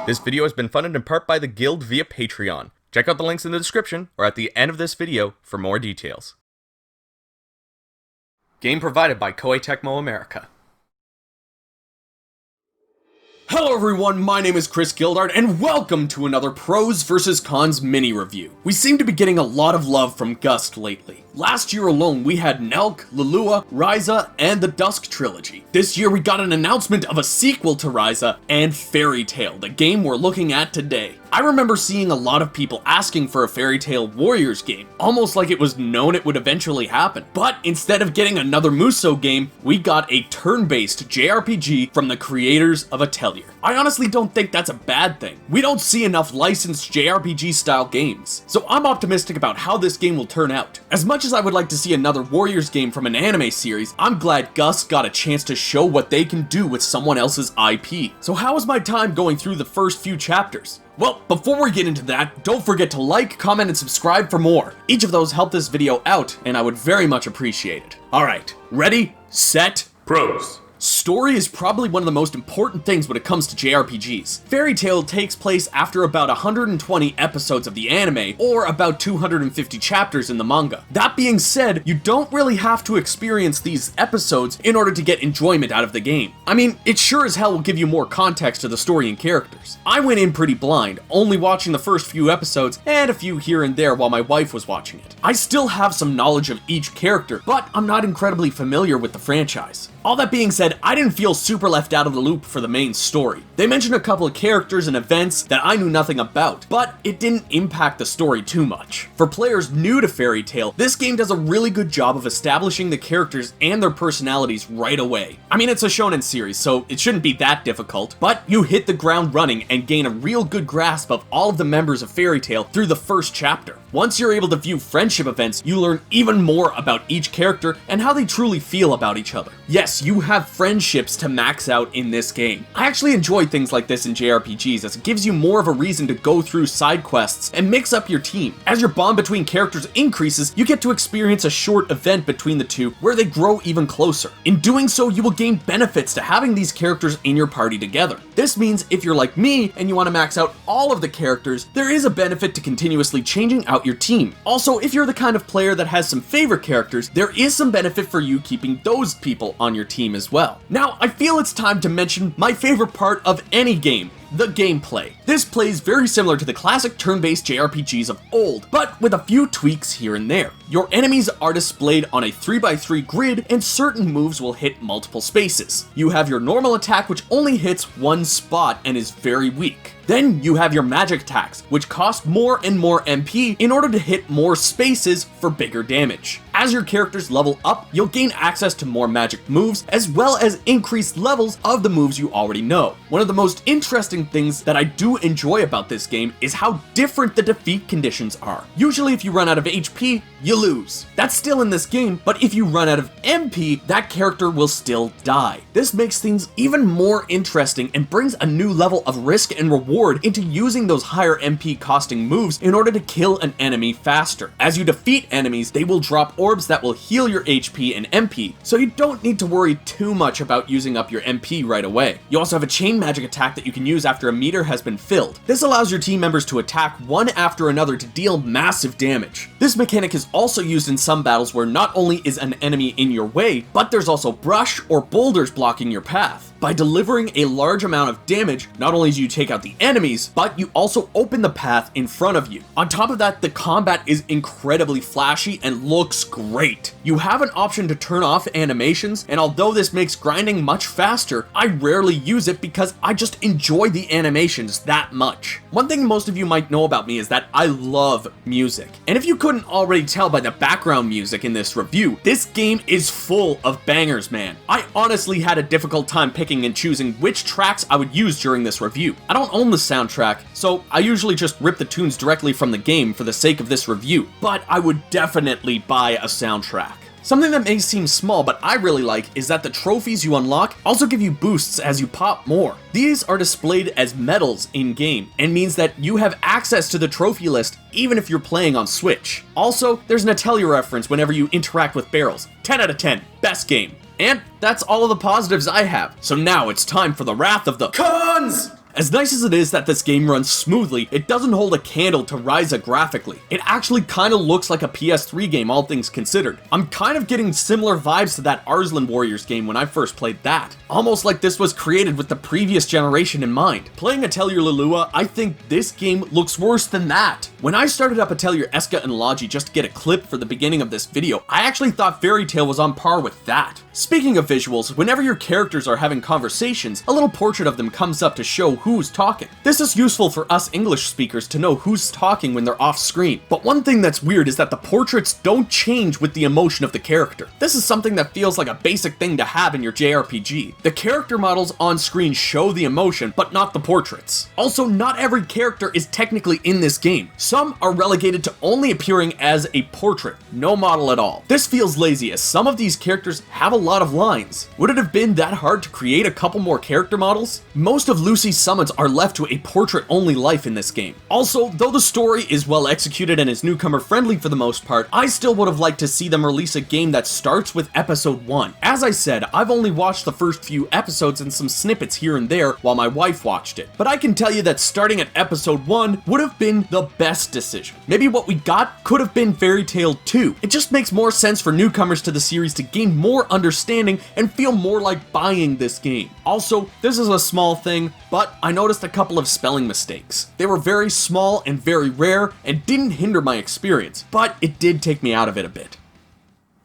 This video has been funded in part by the Guild via Patreon. Check out the links in the description or at the end of this video for more details. Game provided by Koei Tecmo America. Hello everyone, my name is Gildart, and welcome to another Pros vs. Cons mini-review. We seem to be getting a lot of love from Gust lately. Last year alone, we had Nelk, Lilua, Ryza, and the Dusk trilogy. This year we got an announcement of a sequel to Ryza and Fairy Tail, the game we're looking at today. I remember seeing a lot of people asking for a Fairy Tail Warriors game, almost like it was known it would eventually happen. But instead of getting another Musou game, we got a turn-based JRPG from the creators of Atelier. I honestly don't think that's a bad thing. We don't see enough licensed JRPG-style games, so I'm optimistic about how this game will turn out. As much as I would like to see another Warriors game from an anime series, I'm glad Gust got a chance to show what they can do with someone else's IP. So how was my time going through the first few chapters? Well, before we get into that, don't forget to like, comment, and subscribe for more. Each of those help this video out, and I would very much appreciate it. Alright, ready, set, Pros. Story is probably one of the most important things when it comes to JRPGs. Fairy Tail takes place after about 120 episodes of the anime, or about 250 chapters in the manga. That being said, you don't really have to experience these episodes in order to get enjoyment out of the game. I mean, it sure as hell will give you more context to the story and characters. I went in pretty blind, only watching the first few episodes, and a few here and there while my wife was watching it. I still have some knowledge of each character, but I'm not incredibly familiar with the franchise. All that being said, I didn't feel super left out of the loop for the main story. They mentioned a couple of characters and events that I knew nothing about, but it didn't impact the story too much. For players new to Fairy Tail, this game does a really good job of establishing the characters and their personalities right away. I mean, it's a shonen series, so it shouldn't be that difficult, but you hit the ground running and gain a real good grasp of all of the members of Fairy Tail through the first chapter. Once you're able to view friendship events, you learn even more about each character and how they truly feel about each other. Yes, you have friendships to max out in this game. I actually enjoy things like this in JRPGs as it gives you more of a reason to go through side quests and mix up your team. As your bond between characters increases, you get to experience a short event between the two where they grow even closer. In doing so, you will gain benefits to having these characters in your party together. This means if you're like me and you want to max out all of the characters, there is a benefit to continuously changing out your team. Also, if you're the kind of player that has some favorite characters, there is some benefit for you keeping those people on your team as well. Now, I feel it's time to mention my favorite part of any game: the gameplay. This plays very similar to the classic turn-based JRPGs of old, but with a few tweaks here and there. Your enemies are displayed on a 3x3 grid, and certain moves will hit multiple spaces. You have your normal attack, which only hits one spot and is very weak. Then you have your magic attacks, which cost more and more MP in order to hit more spaces for bigger damage. As your characters level up, you'll gain access to more magic moves, as well as increased levels of the moves you already know. One of the most interesting things that I do enjoy about this game is how different the defeat conditions are. Usually if you run out of HP, you lose. That's still in this game, but if you run out of MP, that character will still die. This makes things even more interesting and brings a new level of risk and reward into using those higher MP costing moves in order to kill an enemy faster. As you defeat enemies, they will drop orbs that will heal your HP and MP, so you don't need to worry too much about using up your MP right away. You also have a chain magic attack that you can use after a meter has been filled. This allows your team members to attack one after another to deal massive damage. This mechanic is also used in some battles where not only is an enemy in your way, but there's also brush or boulders blocking your path. By delivering a large amount of damage, not only do you take out the enemies, but you also open the path in front of you. On top of that, the combat is incredibly flashy and looks great. You have an option to turn off animations, and although this makes grinding much faster, I rarely use it because I just enjoy the animations that much. One thing most of you might know about me is that I love music. And if you couldn't already tell by the background music in this review, this game is full of bangers, man. I honestly had a difficult time picking and choosing which tracks I would use during this review. I don't own the soundtrack, so I usually just rip the tunes directly from the game for the sake of this review, but I would definitely buy a soundtrack. Something that may seem small but I really like is that the trophies you unlock also give you boosts as you pop more. These are displayed as medals in-game and means that you have access to the trophy list even if you're playing on Switch. Also, there's an Atelier reference whenever you interact with barrels. 10 out of 10, best game. And that's all of the positives I have. So now it's time for the wrath of the cons! As nice as it is that this game runs smoothly, it doesn't hold a candle to Ryza graphically. It actually kinda looks like a PS3 game, all things considered. I'm kind of getting similar vibes to that Arslan Warriors game when I first played that. Almost like this was created with the previous generation in mind. Playing Atelier Lelua, I think this game looks worse than that. When I started up Atelier Eska and Logi just to get a clip for the beginning of this video, I actually thought Fairy Tail was on par with that. Speaking of visuals, whenever your characters are having conversations, a little portrait of them comes up to show who's talking. This is useful for us English speakers to know who's talking when they're off screen. But one thing that's weird is that the portraits don't change with the emotion of the character. This is something that feels like a basic thing to have in your JRPG. The character models on screen show the emotion, but not the portraits. Also, not every character is technically in this game. Some are relegated to only appearing as a portrait, no model at all. This feels lazy as some of these characters have a lot of lines. Would it have been that hard to create a couple more character models? Most of Lucy's summons are left to a portrait-only life in this game. Also, though the story is well executed and is newcomer-friendly for the most part, I still would have liked to see them release a game that starts with episode 1. As I said, I've only watched the first few episodes and some snippets here and there while my wife watched it. But I can tell you that starting at episode 1 would have been the best decision. Maybe what we got could have been Fairy Tail 2. It just makes more sense for newcomers to the series to gain more understanding and feel more like buying this game. Also, this is a small thing, but I noticed a couple of spelling mistakes. They were very small and very rare and didn't hinder my experience, but it did take me out of it a bit.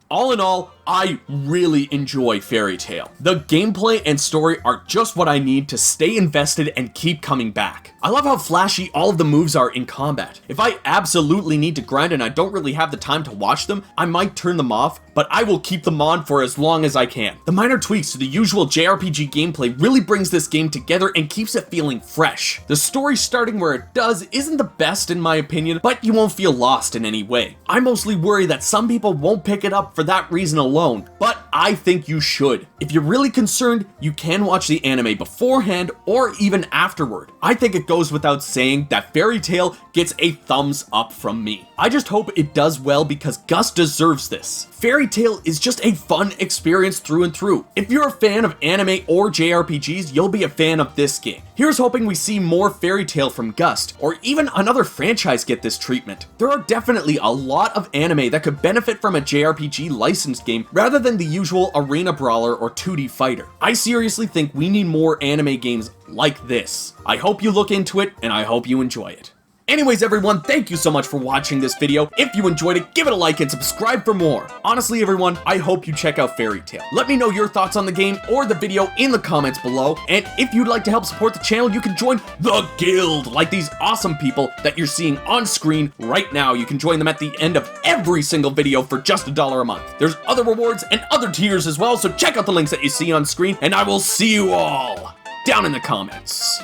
All in all, I really enjoy Fairy Tail. The gameplay and story are just what I need to stay invested and keep coming back. I love how flashy all of the moves are in combat. If I absolutely need to grind and I don't really have the time to watch them, I might turn them off, but I will keep them on for as long as I can. The minor tweaks to the usual JRPG gameplay really brings this game together and keeps it feeling fresh. The story starting where it does isn't the best in my opinion, but you won't feel lost in any way. I mostly worry that some people won't pick it up for that reason alone, but I think you should. If you're really concerned, you can watch the anime beforehand or even afterward. I think it goes without saying that Fairy Tail gets a thumbs up from me. I just hope it does well because Gust deserves this. Fairy Tail is just a fun experience through and through. If you're a fan of anime or JRPGs, you'll be a fan of this game. Here's hoping we see more Fairy Tail from Gust, or even another franchise get this treatment. There are definitely a lot of anime that could benefit from a JRPG licensed game rather than the usual arena brawler or 2D fighter. I seriously think we need more anime games like this. I hope you look into it, and I hope you enjoy it. Anyways everyone, thank you so much for watching this video. If you enjoyed it, give it a like and subscribe for more. Honestly everyone, I hope you check out Fairy Tail. Let me know your thoughts on the game or the video in the comments below, and if you'd like to help support the channel, you can join the Guild, like these awesome people that you're seeing on screen right now. You can join them at the end of every single video for just $1 a month. There's other rewards and other tiers as well, so check out the links that you see on screen, and I will see you all down in the comments.